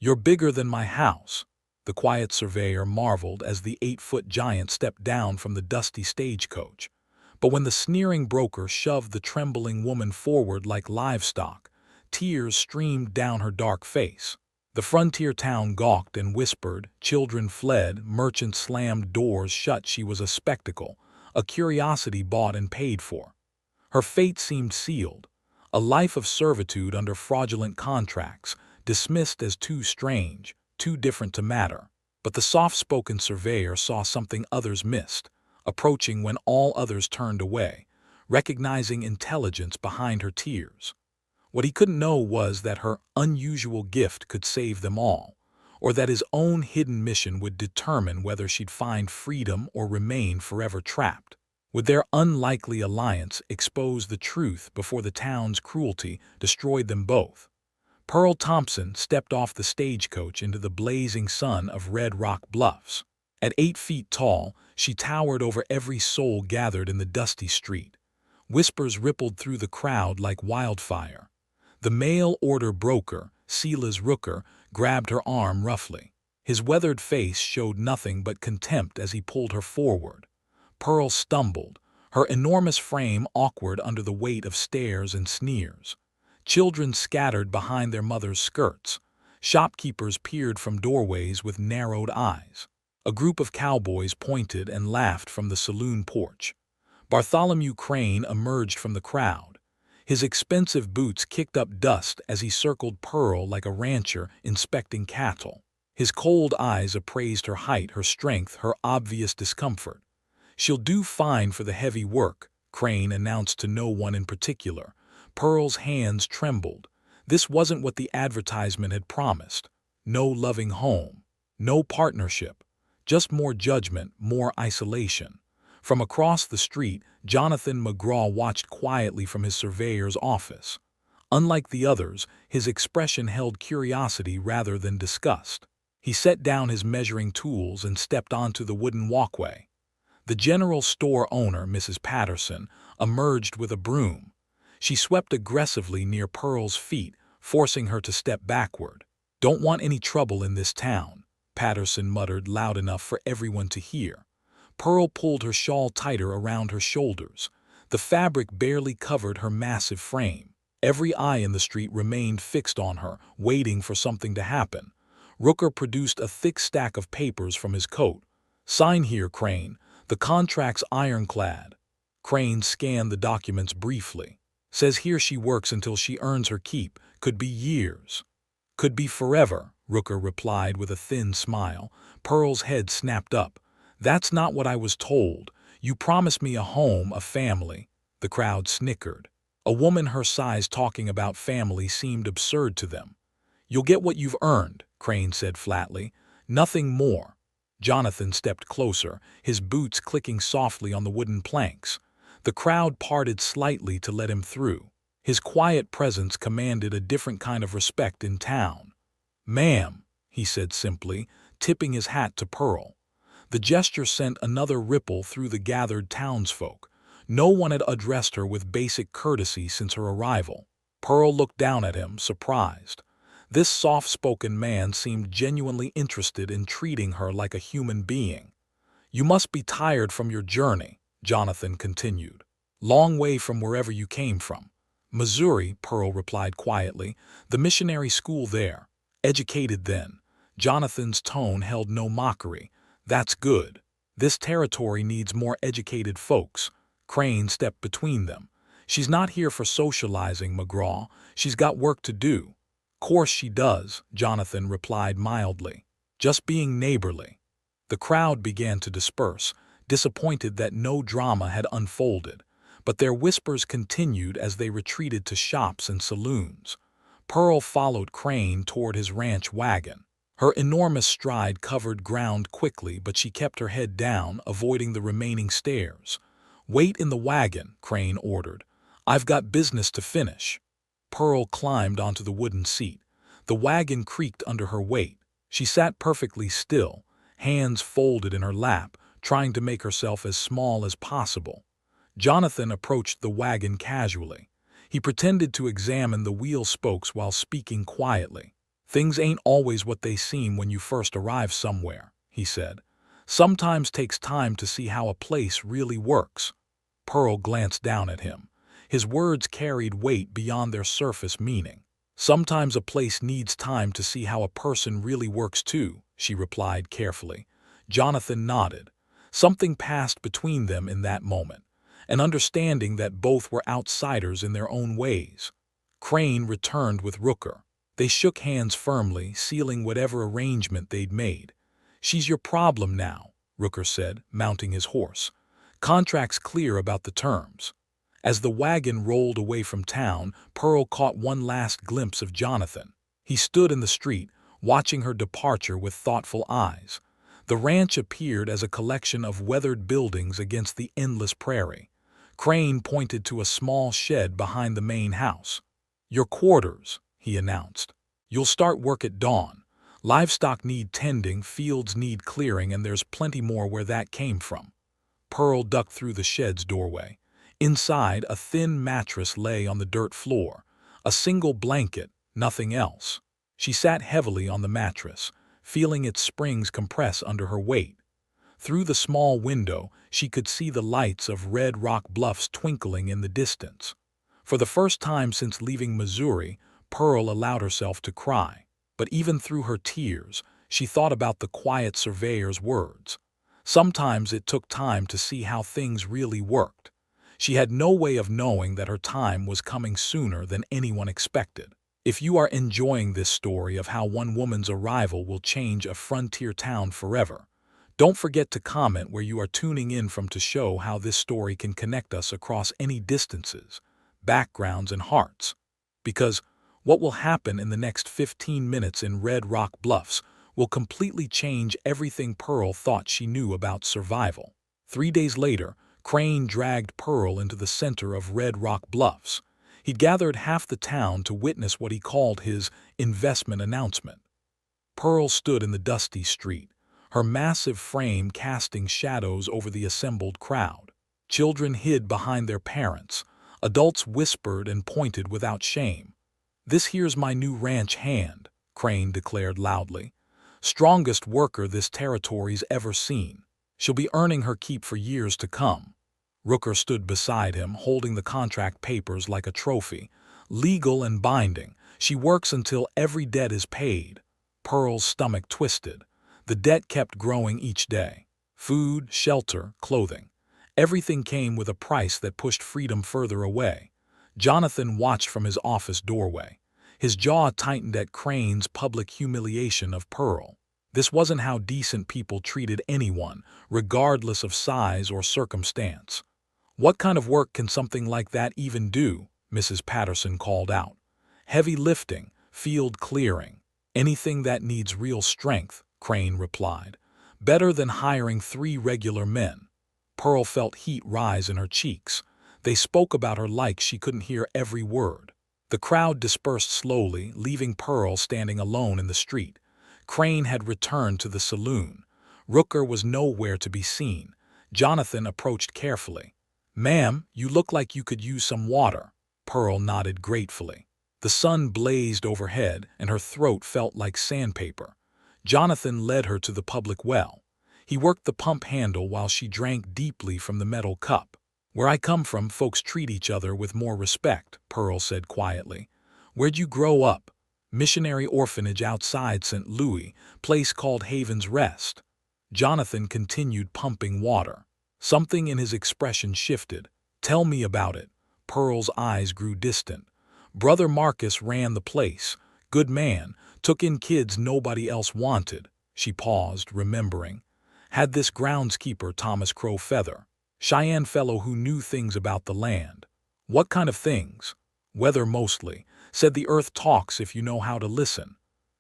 "You're bigger than my house." The quiet surveyor marveled as the 8-foot giant stepped down from the dusty stagecoach. But when the sneering broker shoved the trembling woman forward like livestock, tears streamed down her dark face. The frontier town gawked and whispered, children fled, merchants slammed doors shut. She was a spectacle, a curiosity bought and paid for. Her fate seemed sealed, a life of servitude under fraudulent contracts, dismissed as too strange, too different to matter. But the soft-spoken surveyor saw something others missed, approaching when all others turned away, recognizing intelligence behind her tears. What he couldn't know was that her unusual gift could save them all, or that his own hidden mission would determine whether she'd find freedom or remain forever trapped. Would their unlikely alliance expose the truth before the town's cruelty destroyed them both? Pearl Thompson stepped off the stagecoach into the blazing sun of Red Rock Bluffs. At 8 feet tall, she towered over every soul gathered in the dusty street. Whispers rippled through the crowd like wildfire. The mail-order broker, Silas Rooker, grabbed her arm roughly. His weathered face showed nothing but contempt as he pulled her forward. Pearl stumbled, her enormous frame awkward under the weight of stares and sneers. Children scattered behind their mothers' skirts. Shopkeepers peered from doorways with narrowed eyes. A group of cowboys pointed and laughed from the saloon porch. Bartholomew Crane emerged from the crowd. His expensive boots kicked up dust as he circled Pearl like a rancher inspecting cattle. His cold eyes appraised her height, her strength, her obvious discomfort. "She'll do fine for the heavy work," Crane announced to no one in particular. Pearl's hands trembled. This wasn't what the advertisement had promised. No loving home, no partnership, just more judgment, more isolation. From across the street, Jonathan McGraw watched quietly from his surveyor's office. Unlike the others, his expression held curiosity rather than disgust. He set down his measuring tools and stepped onto the wooden walkway. The general store owner, Mrs. Patterson, emerged with a broom. She swept aggressively near Pearl's feet, forcing her to step backward. "Don't want any trouble in this town," Patterson muttered loud enough for everyone to hear. Pearl pulled her shawl tighter around her shoulders. The fabric barely covered her massive frame. Every eye in the street remained fixed on her, waiting for something to happen. Rooker produced a thick stack of papers from his coat. "Sign here, Crane. The contract's ironclad." Crane scanned the documents briefly. "Says here she works until she earns her keep. Could be years. Could be forever," Rooker replied with a thin smile. Pearl's head snapped up. "That's not what I was told. You promised me a home, a family." The crowd snickered. A woman her size talking about family seemed absurd to them. "You'll get what you've earned," Crane said flatly. "Nothing more." Jonathan stepped closer, his boots clicking softly on the wooden planks. The crowd parted slightly to let him through. His quiet presence commanded a different kind of respect in town. "Ma'am," he said simply, tipping his hat to Pearl. The gesture sent another ripple through the gathered townsfolk. No one had addressed her with basic courtesy since her arrival. Pearl looked down at him, surprised. This soft-spoken man seemed genuinely interested in treating her like a human being. "You must be tired from your journey," Jonathan continued. "Long way from wherever you came from." "Missouri," Pearl replied quietly. "The missionary school there. Educated then." Jonathan's tone held no mockery. "That's good. This territory needs more educated folks." Crane stepped between them. "She's not here for socializing, McGraw. She's got work to do." "Course she does," Jonathan replied mildly. "Just being neighborly." The crowd began to disperse, disappointed that no drama had unfolded. But their whispers continued as they retreated to shops and saloons. Pearl followed Crane toward his ranch wagon. Her enormous stride covered ground quickly, but she kept her head down, avoiding the remaining stares. "Wait in the wagon," Crane ordered. "I've got business to finish." Pearl climbed onto the wooden seat. The wagon creaked under her weight. She sat perfectly still, hands folded in her lap, trying to make herself as small as possible. Jonathan approached the wagon casually. He pretended to examine the wheel spokes while speaking quietly. Things ain't always what they seem when you first arrive somewhere, he said. Sometimes takes time to see how a place really works. Pearl glanced down at him. His words carried weight beyond their surface meaning. Sometimes a place needs time to see how a person really works too, she replied carefully. Jonathan nodded. Something passed between them in that moment, an understanding that both were outsiders in their own ways. Crane returned with Rooker. They shook hands firmly, sealing whatever arrangement they'd made. "She's your problem now," Rooker said, mounting his horse. "Contract's clear about the terms." As the wagon rolled away from town, Pearl caught one last glimpse of Jonathan. He stood in the street, watching her departure with thoughtful eyes. The ranch appeared as a collection of weathered buildings against the endless prairie. Crane pointed to a small shed behind the main house. "Your quarters," he announced. "You'll start work at dawn. Livestock need tending, fields need clearing, and there's plenty more where that came from." Pearl ducked through the shed's doorway. Inside, a thin mattress lay on the dirt floor. A single blanket, nothing else. She sat heavily on the mattress, feeling its springs compress under her weight. Through the small window, she could see the lights of Red Rock Bluffs twinkling in the distance. For the first time since leaving Missouri, Pearl allowed herself to cry. But even through her tears, she thought about the quiet surveyor's words. Sometimes it took time to see how things really worked. She had no way of knowing that her time was coming sooner than anyone expected. If you are enjoying this story of how one woman's arrival will change a frontier town forever, don't forget to comment where you are tuning in from to show how this story can connect us across any distances, backgrounds, and hearts. Because what will happen in the next 15 minutes in Red Rock Bluffs will completely change everything Pearl thought she knew about survival. 3 days later, Crane dragged Pearl into the center of Red Rock Bluffs. He'd gathered half the town to witness what he called his investment announcement. Pearl stood in the dusty street, her massive frame casting shadows over the assembled crowd. Children hid behind their parents. Adults whispered and pointed without shame. "This here's my new ranch hand," Crane declared loudly. "Strongest worker this territory's ever seen. She'll be earning her keep for years to come." Rooker stood beside him, holding the contract papers like a trophy. "Legal and binding. She works until every debt is paid." Pearl's stomach twisted. The debt kept growing each day. Food, shelter, clothing. Everything came with a price that pushed freedom further away. Jonathan watched from his office doorway. His jaw tightened at Crane's public humiliation of Pearl. This wasn't how decent people treated anyone, regardless of size or circumstance. "What kind of work can something like that even do?" Mrs. Patterson called out. "Heavy lifting, field clearing, anything that needs real strength," Crane replied. "Better than hiring 3 regular men." Pearl felt heat rise in her cheeks. They spoke about her like she couldn't hear every word. The crowd dispersed slowly, leaving Pearl standing alone in the street. Crane had returned to the saloon. Rooker was nowhere to be seen. Jonathan approached carefully. "Ma'am, you look like you could use some water." Pearl nodded gratefully. The sun blazed overhead, and her throat felt like sandpaper. Jonathan led her to the public well. He worked the pump handle while she drank deeply from the metal cup. "Where I come from, folks treat each other with more respect," Pearl said quietly. "Where'd you grow up?" "Missionary orphanage outside St. Louis, place called Haven's Rest." Jonathan continued pumping water. Something in his expression shifted. "Tell me about it." Pearl's eyes grew distant. "Brother Marcus ran the place. Good man, took in kids nobody else wanted." She paused, remembering. "Had this groundskeeper Thomas Crow Feather. Cheyenne fellow who knew things about the land." "What kind of things?" "Weather mostly. Said the earth talks if you know how to listen."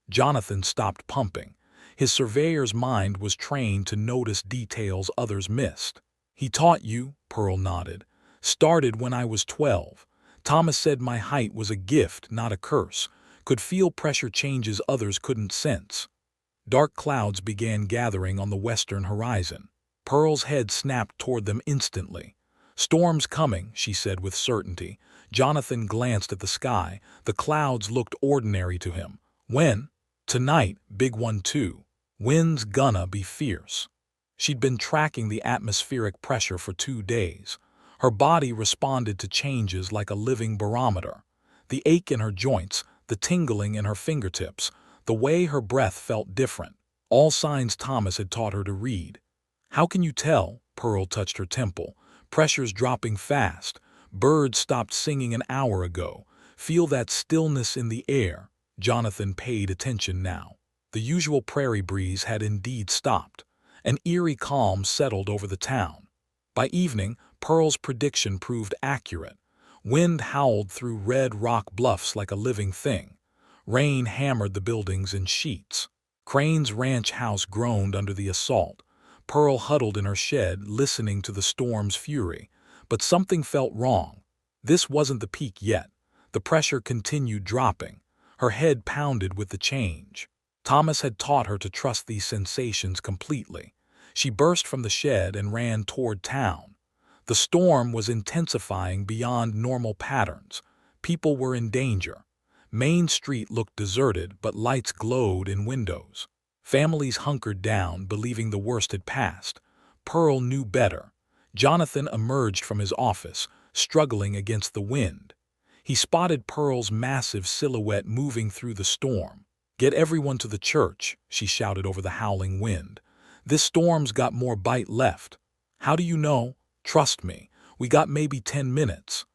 Jonathan stopped pumping. His surveyor's mind was trained to notice details others missed. "He taught you?" Pearl nodded. "Started when I was 12. Thomas said my height was a gift, not a curse. Could feel pressure changes others couldn't sense." Dark clouds began gathering on the western horizon. Pearl's head snapped toward them instantly. "Storm's coming," she said with certainty. Jonathan glanced at the sky. The clouds looked ordinary to him. "When?" Tonight, big one too. Wind's gonna be fierce. She'd been tracking the atmospheric pressure for 2 days. Her body responded to changes like a living barometer. The ache in her joints, the tingling in her fingertips, the way her breath felt different. All signs Thomas had taught her to read. How can you tell? Pearl touched her temple. Pressure's dropping fast. Birds stopped singing an hour ago. Feel that stillness in the air. Jonathan paid attention now. The usual prairie breeze had indeed stopped. An eerie calm settled over the town. By evening, Pearl's prediction proved accurate. Wind howled through red rock bluffs like a living thing. Rain hammered the buildings in sheets. Crane's ranch house groaned under the assault. Pearl huddled in her shed, listening to the storm's fury. But something felt wrong. This wasn't the peak yet. The pressure continued dropping. Her head pounded with the change. Thomas had taught her to trust these sensations completely. She burst from the shed and ran toward town. The storm was intensifying beyond normal patterns. People were in danger. Main Street looked deserted, but lights glowed in windows. Families hunkered down, believing the worst had passed. Pearl knew better. Jonathan emerged from his office, struggling against the wind. He spotted Pearl's massive silhouette moving through the storm. "Get everyone to the church," she shouted over the howling wind. "This storm's got more bite left." "How do you know?" "Trust me, we got maybe 10 minutes.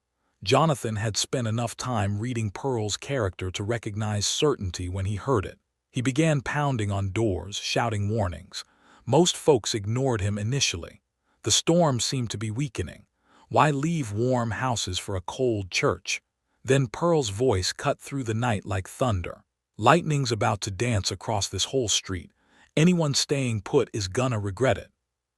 Jonathan had spent enough time reading Pearl's character to recognize certainty when he heard it. He began pounding on doors, shouting warnings. Most folks ignored him initially. The storm seemed to be weakening. Why leave warm houses for a cold church? Then Pearl's voice cut through the night like thunder. "Lightning's about to dance across this whole street. Anyone staying put is gonna regret it."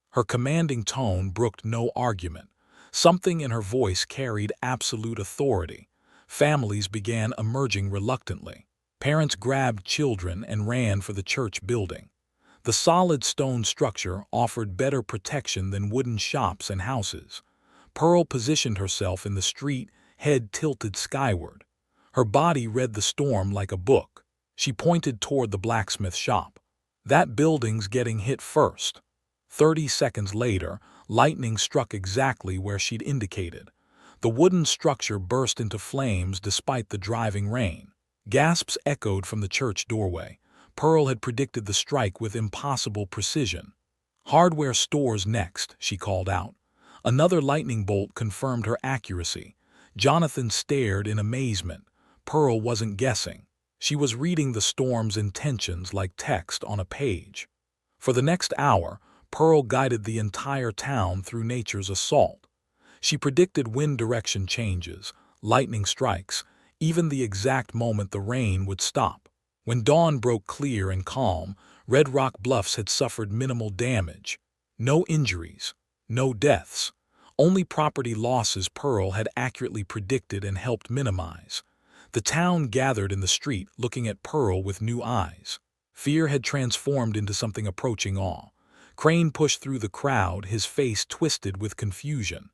Her commanding tone brooked no argument. Something in her voice carried absolute authority. Families began emerging reluctantly. Parents grabbed children and ran for the church building. The solid stone structure offered better protection than wooden shops and houses. Pearl positioned herself in the street, head tilted skyward. Her body read the storm like a book. She pointed toward the blacksmith shop. "That building's getting hit first." 30 seconds later, lightning struck exactly where she'd indicated. The wooden structure burst into flames despite the driving rain. Gasps echoed from the church doorway. Pearl had predicted the strike with impossible precision. "Hardware stores next," she called out. Another lightning bolt confirmed her accuracy. Jonathan stared in amazement. Pearl wasn't guessing. She was reading the storm's intentions like text on a page. For the next hour, Pearl guided the entire town through nature's assault. She predicted wind direction changes, lightning strikes, even the exact moment the rain would stop. When dawn broke clear and calm, Red Rock Bluffs had suffered minimal damage. No injuries, no deaths. Only property losses Pearl had accurately predicted and helped minimize. The town gathered in the street, looking at Pearl with new eyes. Fear had transformed into something approaching awe. Crane pushed through the crowd, his face twisted with confusion.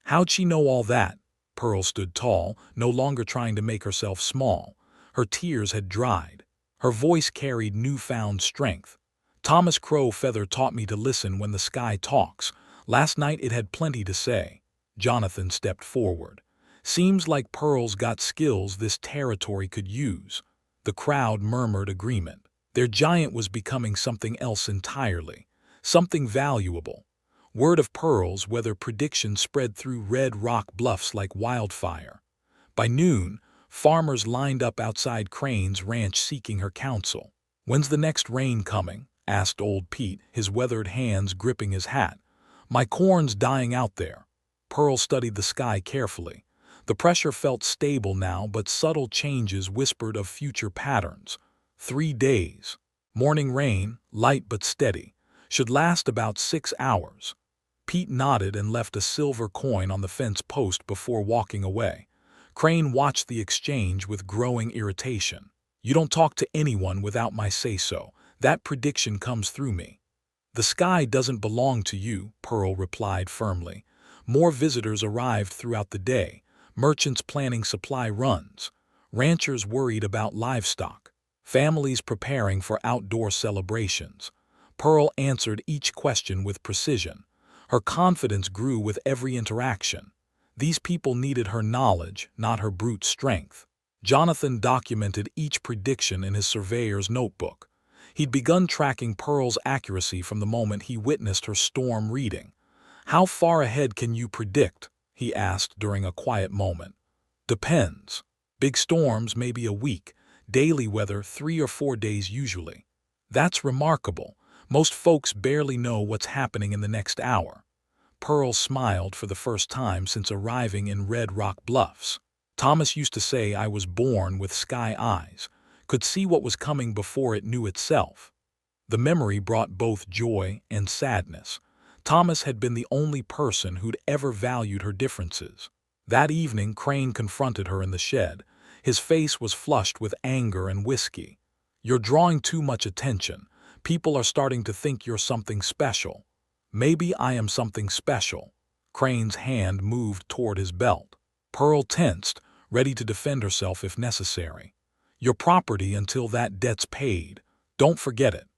How'd she know all that? Pearl stood tall, no longer trying to make herself small. Her tears had dried. Her voice carried newfound strength. "Thomas Crow Feather taught me to listen when the sky talks. Last night it had plenty to say." Jonathan stepped forward. "Seems like Pearl's got skills this territory could use." The crowd murmured agreement. Their giant was becoming something else entirely. Something valuable. Word of Pearl's weather prediction spread through Red Rock Bluffs like wildfire. By noon, farmers lined up outside Crane's ranch seeking her counsel. "When's the next rain coming?" asked old Pete, his weathered hands gripping his hat. "My corn's dying out there." Pearl studied the sky carefully. The pressure felt stable now, but subtle changes whispered of future patterns. 3 days. Morning rain, light but steady. Should last about 6 hours. Pete nodded and left a silver coin on the fence post before walking away. Crane watched the exchange with growing irritation. "You don't talk to anyone without my say-so. That prediction comes through me." "The sky doesn't belong to you," Pearl replied firmly. More visitors arrived throughout the day, merchants planning supply runs, ranchers worried about livestock. families preparing for outdoor celebrations. Pearl answered each question with precision. Her confidence grew with every interaction. These people needed her knowledge, not her brute strength. Jonathan documented each prediction in his surveyor's notebook. He'd begun tracking Pearl's accuracy from the moment he witnessed her storm reading. "How far ahead can you predict?" he asked during a quiet moment. "Depends. Big storms, maybe a week. Daily weather, 3 or 4 days usually." "That's remarkable. Most folks barely know what's happening in the next hour." Pearl smiled for the first time since arriving in Red Rock Bluffs. "Thomas used to say I was born with sky eyes, could see what was coming before it knew itself." The memory brought both joy and sadness. Thomas had been the only person who'd ever valued her differences. That evening, Crane confronted her in the shed. His face was flushed with anger and whiskey. "You're drawing too much attention. People are starting to think you're something special." "Maybe I am something special." Crane's hand moved toward his belt. Pearl tensed, ready to defend herself if necessary. "Your property until that debt's paid. Don't forget it."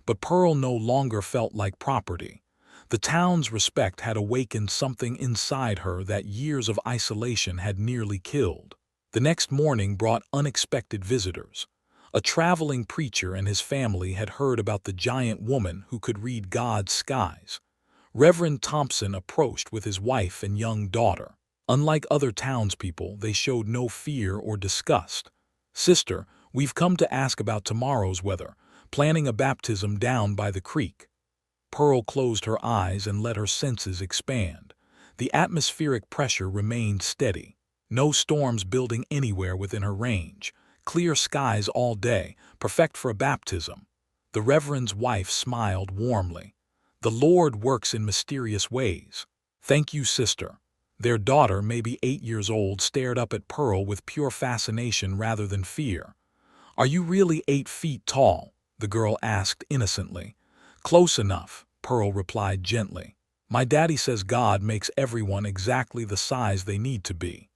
But Pearl no longer felt like property. The town's respect had awakened something inside her that years of isolation had nearly killed. The next morning brought unexpected visitors. A traveling preacher and his family had heard about the giant woman who could read God's skies. Reverend Thompson approached with his wife and young daughter. Unlike other townspeople, they showed no fear or disgust. "Sister, we've come to ask about tomorrow's weather, planning a baptism down by the creek." Pearl closed her eyes and let her senses expand. The atmospheric pressure remained steady. No storms building anywhere within her range. Clear skies all day, perfect for a baptism. The Reverend's wife smiled warmly. "The Lord works in mysterious ways." "Thank you, sister." Their daughter, maybe 8 years old, stared up at Pearl with pure fascination rather than fear. "Are you really 8 feet tall?" the girl asked innocently. "Close enough," Pearl replied gently. "My daddy says God makes everyone exactly the size they need to be."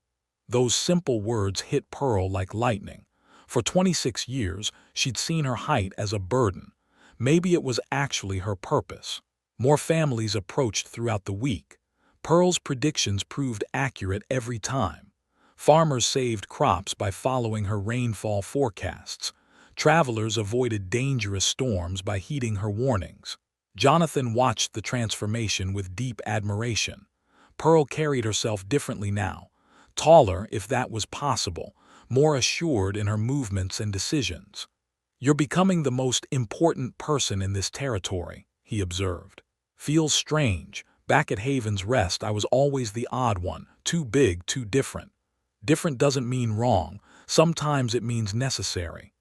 Those simple words hit Pearl like lightning. For 26 years, she'd seen her height as a burden. Maybe it was actually her purpose. More families approached throughout the week. Pearl's predictions proved accurate every time. Farmers saved crops by following her rainfall forecasts. Travelers avoided dangerous storms by heeding her warnings. Jonathan watched the transformation with deep admiration. Pearl carried herself differently now. Taller, if that was possible, more assured in her movements and decisions. "You're becoming the most important person in this territory," he observed. "Feels strange. Back at Haven's Rest, I was always the odd one, too big, too different." "Different doesn't mean wrong. Sometimes it means necessary."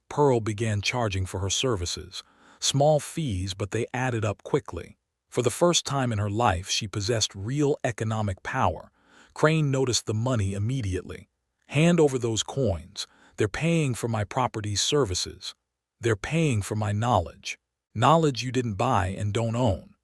Pearl began charging for her services. Small fees, but they added up quickly. For the first time in her life, she possessed real economic power. Crane noticed the money immediately. "Hand over those coins. They're paying for my property's services. They're paying for my knowledge. Knowledge you didn't buy and don't own."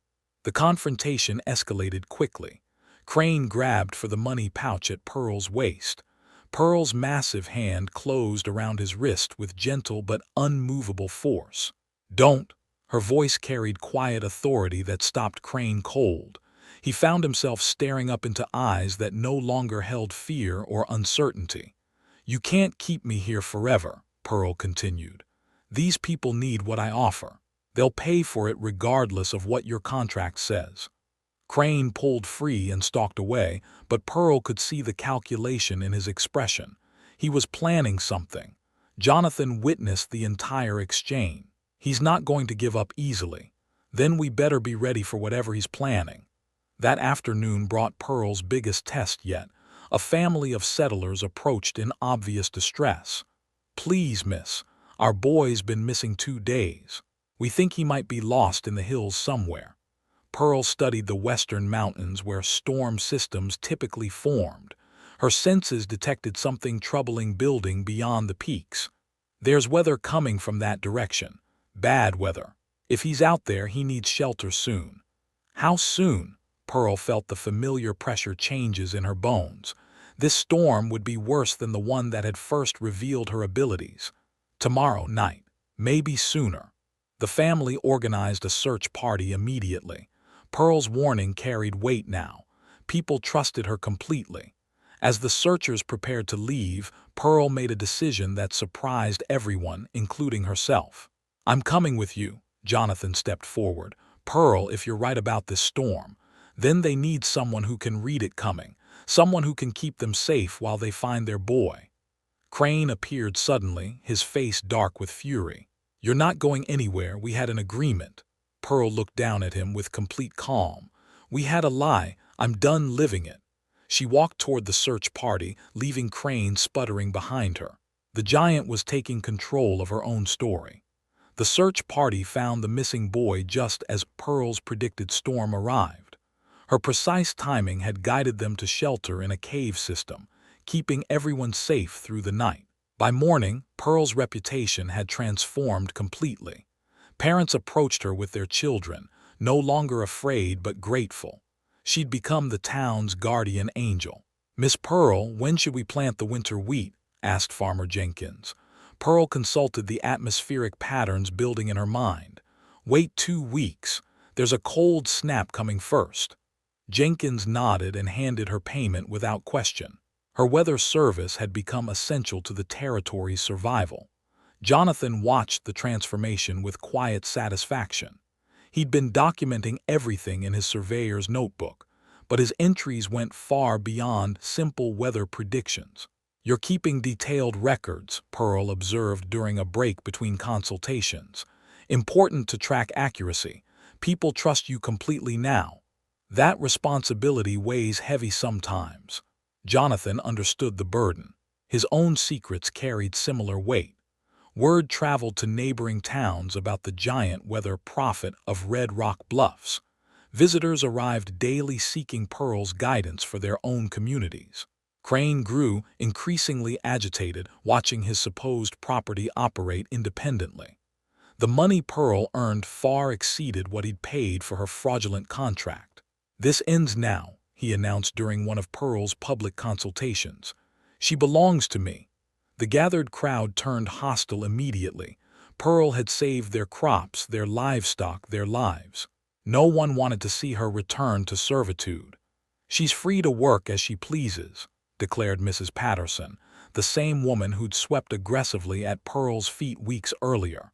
The confrontation escalated quickly. Crane grabbed for the money pouch at Pearl's waist. Pearl's massive hand closed around his wrist with gentle but unmovable force. "Don't." Her voice carried quiet authority that stopped Crane cold. He found himself staring up into eyes that no longer held fear or uncertainty. "You can't keep me here forever," Pearl continued. "These people need what I offer. They'll pay for it regardless of what your contract says." Crane pulled free and stalked away, but Pearl could see the calculation in his expression. He was planning something. Jonathan witnessed the entire exchange. He's not going to give up easily. Then we better be ready for whatever he's planning. That afternoon brought Pearl's biggest test yet. A family of settlers approached in obvious distress. "Please, miss, our boy's been missing 2 days. We think he might be lost in the hills somewhere." Pearl studied the western mountains where storm systems typically formed. Her senses detected something troubling building beyond the peaks. "There's weather coming from that direction. Bad weather. If he's out there, he needs shelter soon." "How soon?" Pearl felt the familiar pressure changes in her bones. This storm would be worse than the one that had first revealed her abilities. Tomorrow night, maybe sooner. The family organized a search party immediately. Pearl's warning carried weight now. People trusted her completely. As the searchers prepared to leave, Pearl made a decision that surprised everyone, including herself. "I'm coming with you," Jonathan stepped forward. "Pearl, if you're right about this storm, then they need someone who can read it coming, someone who can keep them safe while they find their boy." Crane appeared suddenly, his face dark with fury. "You're not going anywhere, we had an agreement." Pearl looked down at him with complete calm. "We had a lie, I'm done living it." She walked toward the search party, leaving Crane sputtering behind her. The giant was taking control of her own story. The search party found the missing boy just as Pearl's predicted storm arrived. Her precise timing had guided them to shelter in a cave system, keeping everyone safe through the night. By morning, Pearl's reputation had transformed completely. Parents approached her with their children, no longer afraid but grateful. She'd become the town's guardian angel. "Miss Pearl, when should we plant the winter wheat?" asked Farmer Jenkins. Pearl consulted the atmospheric patterns building in her mind. "Wait 2 weeks. There's a cold snap coming first." Jenkins nodded and handed her payment without question. Her weather service had become essential to the territory's survival. Jonathan watched the transformation with quiet satisfaction. He'd been documenting everything in his surveyor's notebook, but his entries went far beyond simple weather predictions. "You're keeping detailed records," Pearl observed during a break between consultations. "Important to track accuracy. People trust you completely now." That responsibility weighs heavy sometimes. Jonathan understood the burden. His own secrets carried similar weight. Word traveled to neighboring towns about the giant weather prophet of Red Rock Bluffs. Visitors arrived daily seeking Pearl's guidance for their own communities. Crane grew increasingly agitated, watching his supposed property operate independently. The money Pearl earned far exceeded what he'd paid for her fraudulent contract. "This ends now," he announced during one of Pearl's public consultations. "She belongs to me." The gathered crowd turned hostile immediately. Pearl had saved their crops, their livestock, their lives. No one wanted to see her return to servitude. "She's free to work as she pleases," declared Mrs. Patterson, the same woman who'd swept aggressively at Pearl's feet weeks earlier.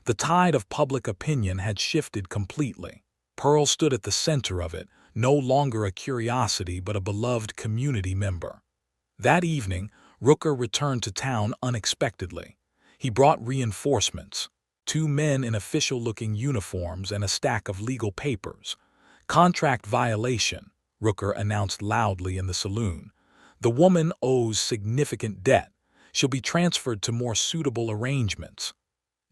The tide of public opinion had shifted completely. Pearl stood at the center of it, no longer a curiosity but a beloved community member. That evening, Rooker returned to town unexpectedly. He brought reinforcements, 2 men in official-looking uniforms and a stack of legal papers. "Contract violation," Rooker announced loudly in the saloon. "The woman owes significant debt. She'll be transferred to more suitable arrangements."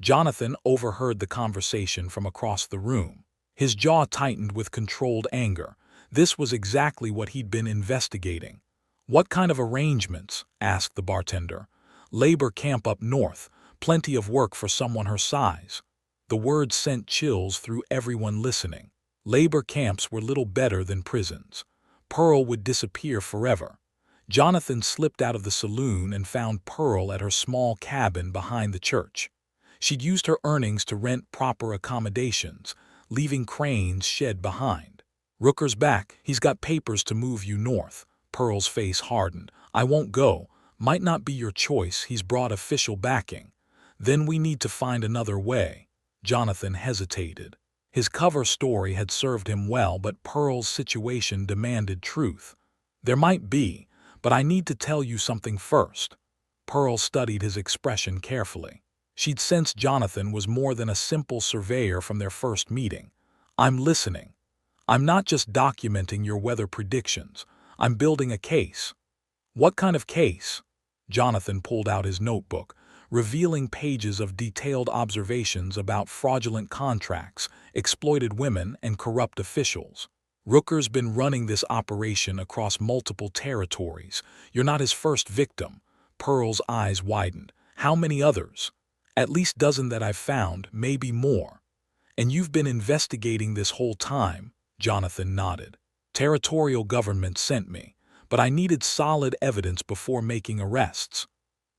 Jonathan overheard the conversation from across the room. His jaw tightened with controlled anger. This was exactly what he'd been investigating. "What kind of arrangements?" asked the bartender. "Labor camp up north. Plenty of work for someone her size." The words sent chills through everyone listening. Labor camps were little better than prisons. Pearl would disappear forever. Jonathan slipped out of the saloon and found Pearl at her small cabin behind the church. She'd used her earnings to rent proper accommodations, leaving Crane's shed behind. "Rooker's back. He's got papers to move you north." Pearl's face hardened. "I won't go. Might not be your choice. He's brought official backing." "Then we need to find another way." Jonathan hesitated. His cover story had served him well, but Pearl's situation demanded truth. "There might be, but I need to tell you something first." Pearl studied his expression carefully. She'd sensed Jonathan was more than a simple surveyor from their first meeting. "I'm listening. I'm not just documenting your weather predictions. I'm building a case." "What kind of case?" Jonathan pulled out his notebook, revealing pages of detailed observations about fraudulent contracts, exploited women, and corrupt officials. "Rooker's been running this operation across multiple territories. You're not his first victim." Pearl's eyes widened. "How many others?" "At least dozen that I've found, maybe more." "And you've been investigating this whole time?" Jonathan nodded. "Territorial government sent me, but I needed solid evidence before making arrests."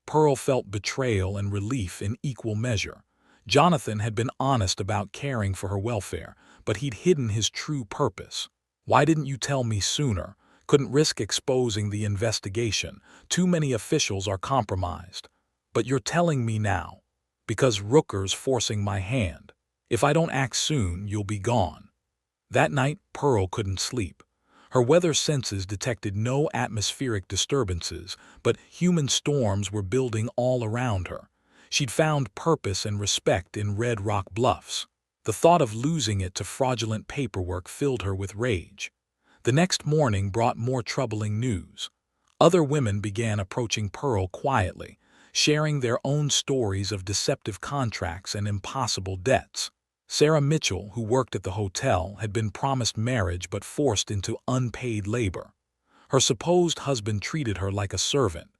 Pearl felt betrayal and relief in equal measure. Jonathan had been honest about caring for her welfare, but he'd hidden his true purpose. "Why didn't you tell me sooner? Couldn't risk exposing the investigation. Too many officials are compromised." "But you're telling me now." "Because Rooker's forcing my hand. If I don't act soon, you'll be gone." That night, Pearl couldn't sleep. Her weather senses detected no atmospheric disturbances, but human storms were building all around her. She'd found purpose and respect in Red Rock Bluffs. The thought of losing it to fraudulent paperwork filled her with rage. The next morning brought more troubling news. Other women began approaching Pearl quietly, sharing their own stories of deceptive contracts and impossible debts. Sarah Mitchell, who worked at the hotel, had been promised marriage but forced into unpaid labor. Her supposed husband treated her like a servant.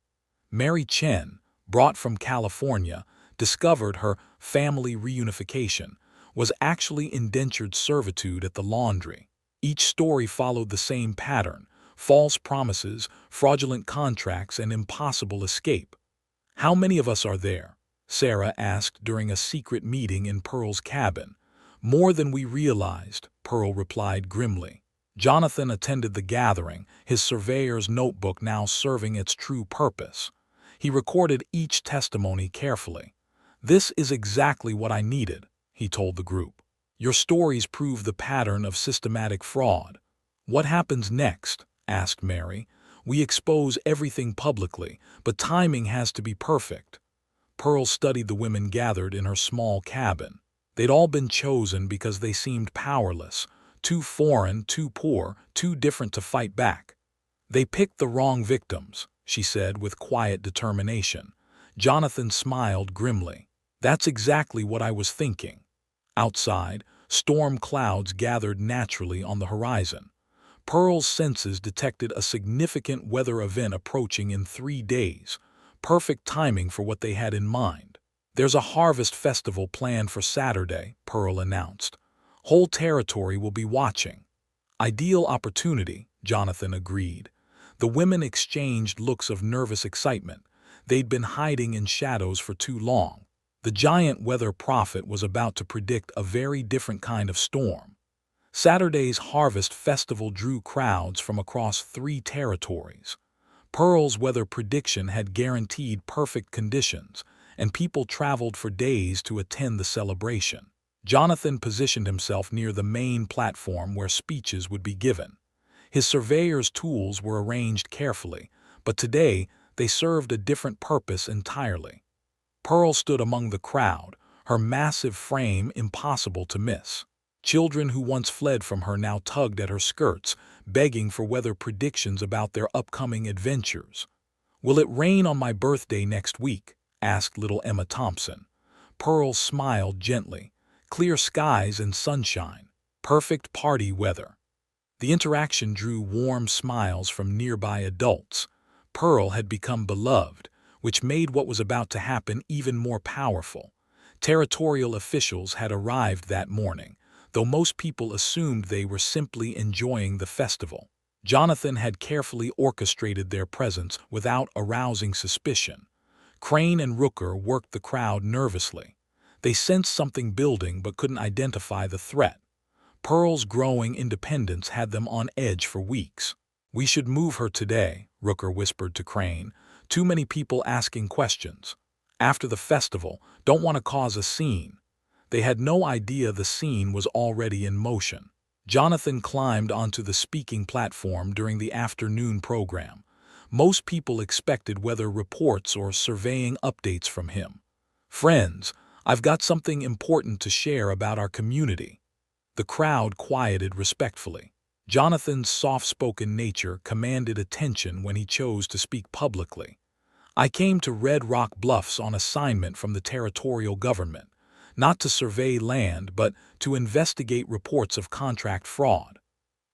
Mary Chen, brought from California, discovered her family reunification was actually indentured servitude at the laundry. Each story followed the same pattern: false promises, fraudulent contracts, and impossible escape. "How many of us are there?" Sarah asked during a secret meeting in Pearl's cabin. "More than we realized," Pearl replied grimly. Jonathan attended the gathering, his surveyor's notebook now serving its true purpose. He recorded each testimony carefully. "This is exactly what I needed," he told the group. "Your stories prove the pattern of systematic fraud." "What happens next?" asked Mary. "We expose everything publicly, but timing has to be perfect." Pearl studied the women gathered in her small cabin. They'd all been chosen because they seemed powerless, too foreign, too poor, too different to fight back. "They picked the wrong victims," she said with quiet determination. Jonathan smiled grimly. "That's exactly what I was thinking." Outside, storm clouds gathered naturally on the horizon. Pearl's senses detected a significant weather event approaching in 3 days, perfect timing for what they had in mind. "There's a harvest festival planned for Saturday," Pearl announced. "Whole territory will be watching." "Ideal opportunity," Jonathan agreed. The women exchanged looks of nervous excitement. They'd been hiding in shadows for too long. The giant weather prophet was about to predict a very different kind of storm. Saturday's harvest festival drew crowds from across 3 territories. Pearl's weather prediction had guaranteed perfect conditions, and people traveled for days to attend the celebration. Jonathan positioned himself near the main platform where speeches would be given. His surveyor's tools were arranged carefully, but today they served a different purpose entirely. Pearl stood among the crowd, her massive frame impossible to miss. Children who once fled from her now tugged at her skirts, begging for weather predictions about their upcoming adventures. "Will it rain on my birthday next week?" asked little Emma Thompson. Pearl smiled gently. "Clear skies and sunshine. Perfect party weather." The interaction drew warm smiles from nearby adults. Pearl had become beloved, which made what was about to happen even more powerful. Territorial officials had arrived that morning, though most people assumed they were simply enjoying the festival. Jonathan had carefully orchestrated their presence without arousing suspicion. Crane and Rooker worked the crowd nervously. They sensed something building but couldn't identify the threat. Pearl's growing independence had them on edge for weeks. "We should move her today," Rooker whispered to Crane. "Too many people asking questions. After the festival, don't want to cause a scene." They had no idea the scene was already in motion. Jonathan climbed onto the speaking platform during the afternoon program. Most people expected weather reports or surveying updates from him. "Friends, I've got something important to share about our community." The crowd quieted respectfully. Jonathan's soft-spoken nature commanded attention when he chose to speak publicly. "I came to Red Rock Bluffs on assignment from the territorial government, not to survey land but to investigate reports of contract fraud."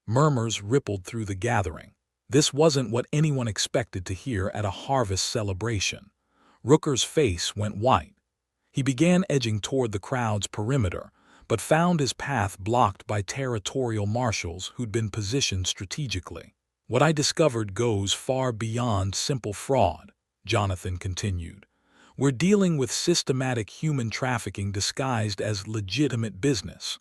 Murmurs rippled through the gathering. This wasn't what anyone expected to hear at a harvest celebration. Rooker's face went white. He began edging toward the crowd's perimeter, but found his path blocked by territorial marshals who'd been positioned strategically. "What I discovered goes far beyond simple fraud," Jonathan continued. We're dealing with systematic human trafficking disguised as legitimate business.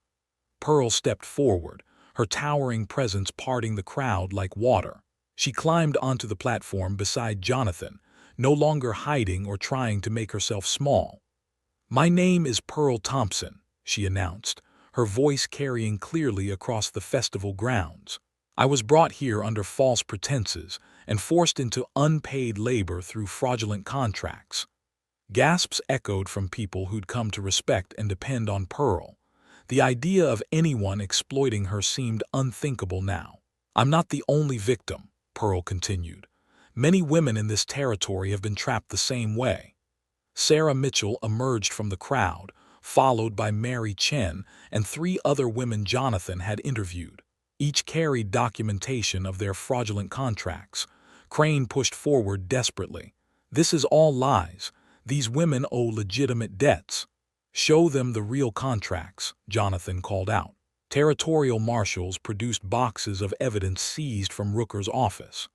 Pearl stepped forward, her towering presence parting the crowd like water. She climbed onto the platform beside Jonathan, no longer hiding or trying to make herself small. "My name is Pearl Thompson," she announced, her voice carrying clearly across the festival grounds. "I was brought here under false pretenses and forced into unpaid labor through fraudulent contracts." Gasps echoed from people who'd come to respect and depend on Pearl. The idea of anyone exploiting her seemed unthinkable now. "I'm not the only victim," Pearl continued. "Many women in this territory have been trapped the same way." Sarah Mitchell emerged from the crowd, followed by Mary Chen and 3 other women Jonathan had interviewed. Each carried documentation of their fraudulent contracts. Crane pushed forward desperately. "This is all lies. These women owe legitimate debts." "Show them the real contracts," Jonathan called out. Territorial marshals produced boxes of evidence seized from Rooker's office.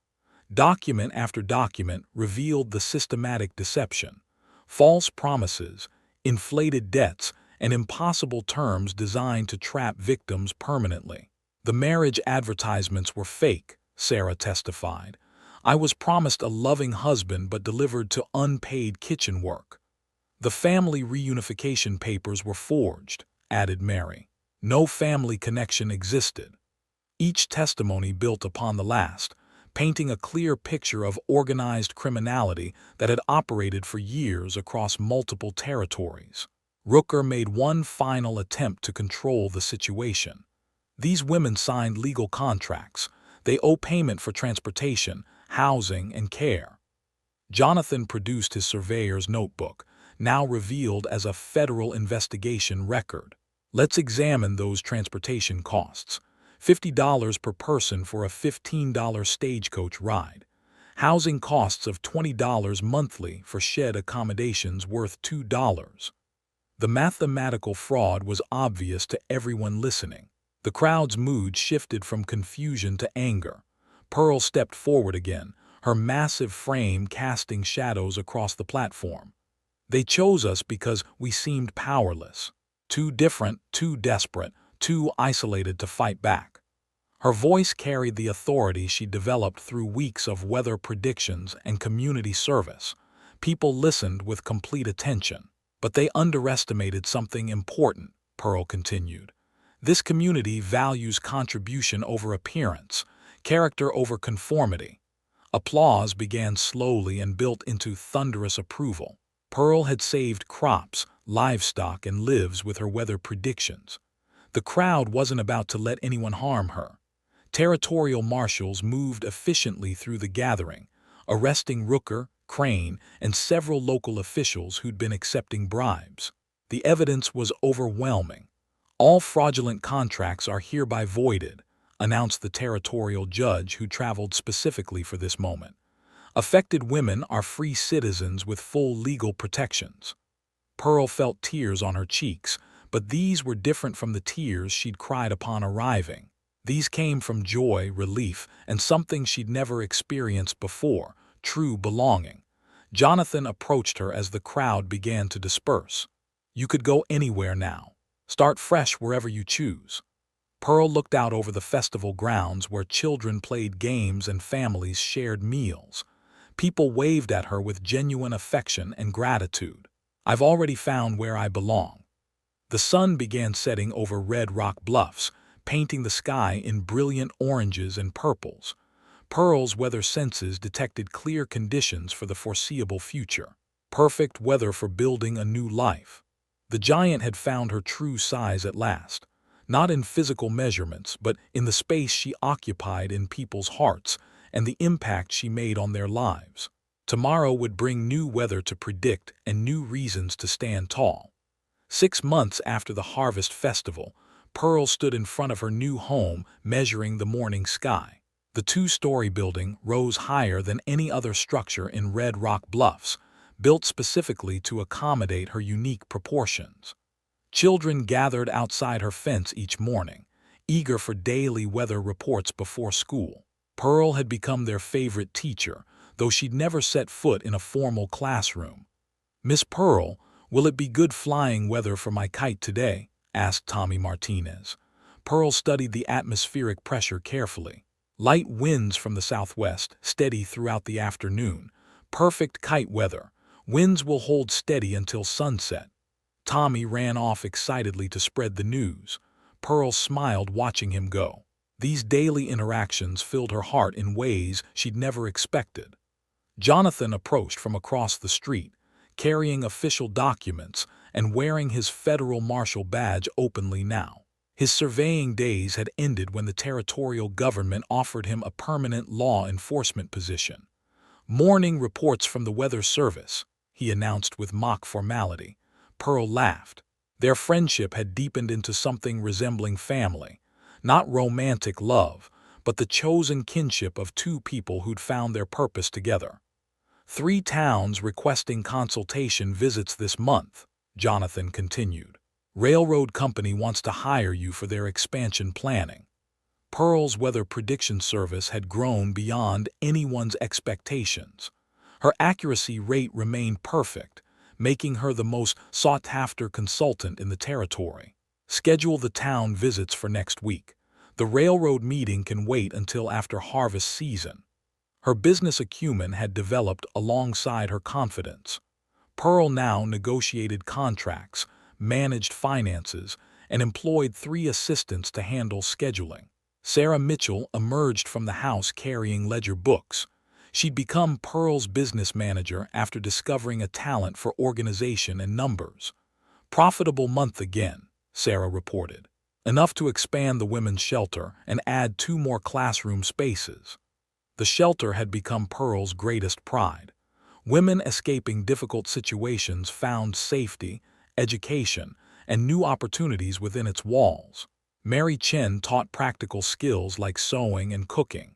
Document after document revealed the systematic deception. False promises, inflated debts, and impossible terms designed to trap victims permanently. "The marriage advertisements were fake," Sarah testified. "I was promised a loving husband but delivered to unpaid kitchen work." "The family reunification papers were forged," added Mary. "No family connection existed." Each testimony built upon the last, painting a clear picture of organized criminality that had operated for years across multiple territories. Rooker made one final attempt to control the situation. "These women signed legal contracts. They owe payment for transportation, housing, and care." Jonathan produced his surveyor's notebook, now revealed as a federal investigation record. "Let's examine those transportation costs. $50 per person for a $15 stagecoach ride. Housing costs of $20 monthly for shed accommodations worth $2. The mathematical fraud was obvious to everyone listening. The crowd's mood shifted from confusion to anger. Pearl stepped forward again, her massive frame casting shadows across the platform. "They chose us because we seemed powerless. Too different, too desperate, too isolated to fight back." Her voice carried the authority she developed through weeks of weather predictions and community service. People listened with complete attention. "But they underestimated something important," Pearl continued. "This community values contribution over appearance, character over conformity." Applause began slowly and built into thunderous approval. Pearl had saved crops, livestock, and lives with her weather predictions. The crowd wasn't about to let anyone harm her. Territorial marshals moved efficiently through the gathering, arresting Rooker, Crane, and several local officials who'd been accepting bribes. The evidence was overwhelming. "All fraudulent contracts are hereby voided," announced the territorial judge who traveled specifically for this moment. "Affected women are free citizens with full legal protections." Pearl felt tears on her cheeks, but these were different from the tears she'd cried upon arriving. These came from joy, relief, and something she'd never experienced before: true belonging. Jonathan approached her as the crowd began to disperse. "You could go anywhere now. Start fresh wherever you choose." Pearl looked out over the festival grounds where children played games and families shared meals. People waved at her with genuine affection and gratitude. "I've already found where I belong." The sun began setting over Red Rock Bluffs, painting the sky in brilliant oranges and purples. Pearl's weather senses detected clear conditions for the foreseeable future. Perfect weather for building a new life. The giant had found her true size at last, not in physical measurements, but in the space she occupied in people's hearts and the impact she made on their lives. Tomorrow would bring new weather to predict and new reasons to stand tall. 6 months after the Harvest Festival, Pearl stood in front of her new home, measuring the morning sky. The 2-story building rose higher than any other structure in Red Rock Bluffs, built specifically to accommodate her unique proportions. Children gathered outside her fence each morning, eager for daily weather reports before school. Pearl had become their favorite teacher, though she'd never set foot in a formal classroom. "Miss Pearl, will it be good flying weather for my kite today?" asked Tommy Martinez. Pearl studied the atmospheric pressure carefully. "Light winds from the southwest, steady throughout the afternoon. Perfect kite weather. Winds will hold steady until sunset." Tommy ran off excitedly to spread the news. Pearl smiled watching him go. These daily interactions filled her heart in ways she'd never expected. Jonathan approached from across the street, carrying official documents and wearing his federal marshal badge openly now. His surveying days had ended when the territorial government offered him a permanent law enforcement position. "Morning reports from the Weather Service," he announced with mock formality. Pearl laughed. Their friendship had deepened into something resembling family. Not romantic love, but the chosen kinship of two people who'd found their purpose together. "3 towns requesting consultation visits this month," Jonathan continued. "Railroad company wants to hire you for their expansion planning." Pearl's weather prediction service had grown beyond anyone's expectations. Her accuracy rate remained perfect, making her the most sought-after consultant in the territory. "Schedule the town visits for next week. The railroad meeting can wait until after harvest season." Her business acumen had developed alongside her confidence. Pearl now negotiated contracts, managed finances, and employed 3 assistants to handle scheduling. Sarah Mitchell emerged from the house carrying ledger books. She'd become Pearl's business manager after discovering a talent for organization and numbers. "Profitable month again," Sarah reported. "Enough to expand the women's shelter and add 2 more classroom spaces." The shelter had become Pearl's greatest pride. Women escaping difficult situations found safety, education, and new opportunities within its walls. Mary Chen taught practical skills like sewing and cooking.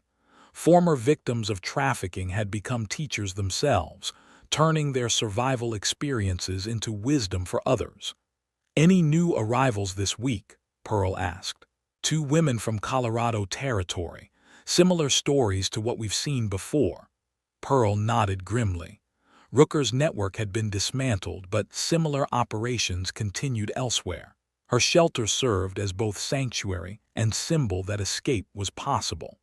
Former victims of trafficking had become teachers themselves, turning their survival experiences into wisdom for others. "Any new arrivals this week?" Pearl asked. "2 women from Colorado Territory. Similar stories to what we've seen before." Pearl nodded grimly. Rooker's network had been dismantled, but similar operations continued elsewhere. Her shelter served as both sanctuary and symbol that escape was possible.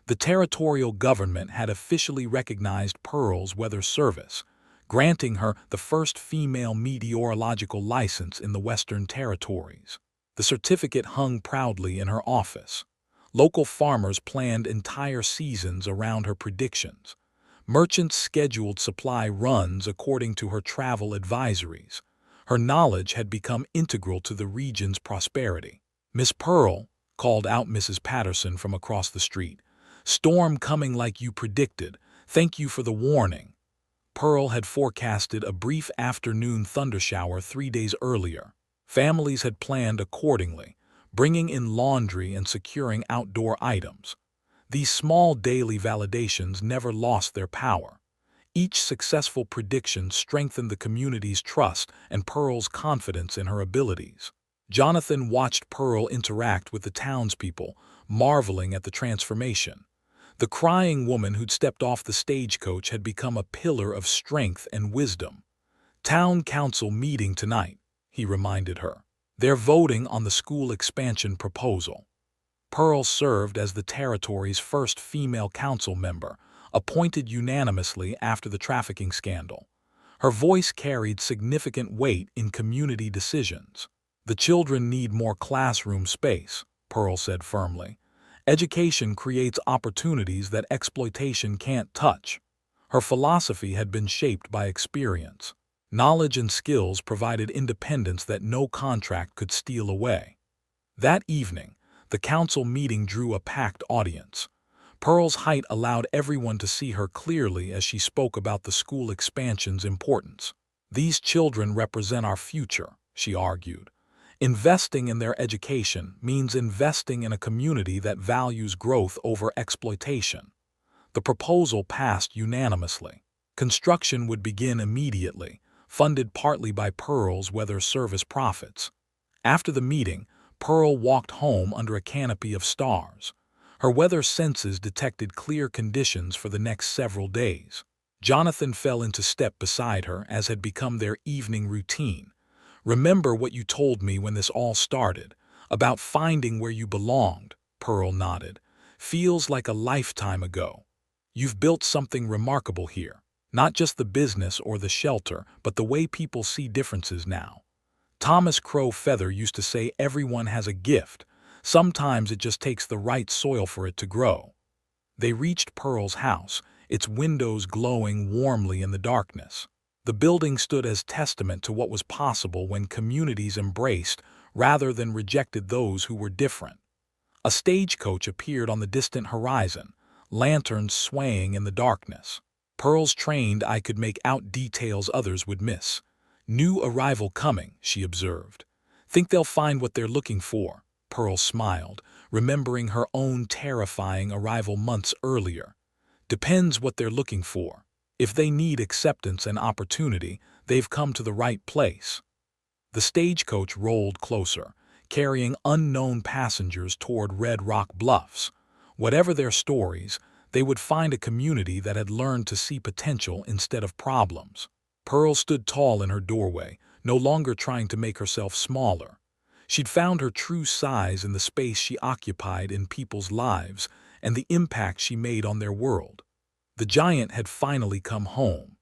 The territorial government had officially recognized Pearl's weather service, granting her the first female meteorological license in the Western Territories. The certificate hung proudly in her office. Local farmers planned entire seasons around her predictions. Merchants scheduled supply runs according to her travel advisories. Her knowledge had become integral to the region's prosperity. "Miss Pearl," called out Mrs. Patterson from across the street, "storm coming like you predicted. Thank you for the warning." Pearl had forecasted a brief afternoon thundershower 3 days earlier. Families had planned accordingly, bringing in laundry and securing outdoor items. These small daily validations never lost their power. Each successful prediction strengthened the community's trust and Pearl's confidence in her abilities. Jonathan watched Pearl interact with the townspeople, marveling at the transformation. The crying woman who'd stepped off the stagecoach had become a pillar of strength and wisdom. "Town council meeting tonight," he reminded her. "They're voting on the school expansion proposal." Pearl served as the territory's first female council member, appointed unanimously after the trafficking scandal. Her voice carried significant weight in community decisions. "The children need more classroom space," Pearl said firmly. "Education creates opportunities that exploitation can't touch." Her philosophy had been shaped by experience. Knowledge and skills provided independence that no contract could steal away. That evening, the council meeting drew a packed audience. Pearl's height allowed everyone to see her clearly as she spoke about the school expansion's importance. "These children represent our future," she argued. "Investing in their education means investing in a community that values growth over exploitation." The proposal passed unanimously. Construction would begin immediately, funded partly by Pearl's weather service profits. After the meeting, Pearl walked home under a canopy of stars. Her weather senses detected clear conditions for the next several days. Jonathan fell into step beside her, as had become their evening routine. "Remember what you told me when this all started, about finding where you belonged," Pearl nodded. "Feels like a lifetime ago. You've built something remarkable here. Not just the business or the shelter, but the way people see differences now. Thomas Crow Feather used to say everyone has a gift. Sometimes it just takes the right soil for it to grow." They reached Pearl's house, its windows glowing warmly in the darkness. The building stood as testament to what was possible when communities embraced rather than rejected those who were different. A stagecoach appeared on the distant horizon, lanterns swaying in the darkness. Pearl's trained eye could make out details others would miss. "New arrival coming," she observed. "Think they'll find what they're looking for?" Pearl smiled, remembering her own terrifying arrival months earlier. "Depends what they're looking for. If they need acceptance and opportunity, they've come to the right place." The stagecoach rolled closer, carrying unknown passengers toward Red Rock Bluffs. Whatever their stories, they would find a community that had learned to see potential instead of problems. Pearl stood tall in her doorway, no longer trying to make herself smaller. She'd found her true size in the space she occupied in people's lives and the impact she made on their world. The giant had finally come home,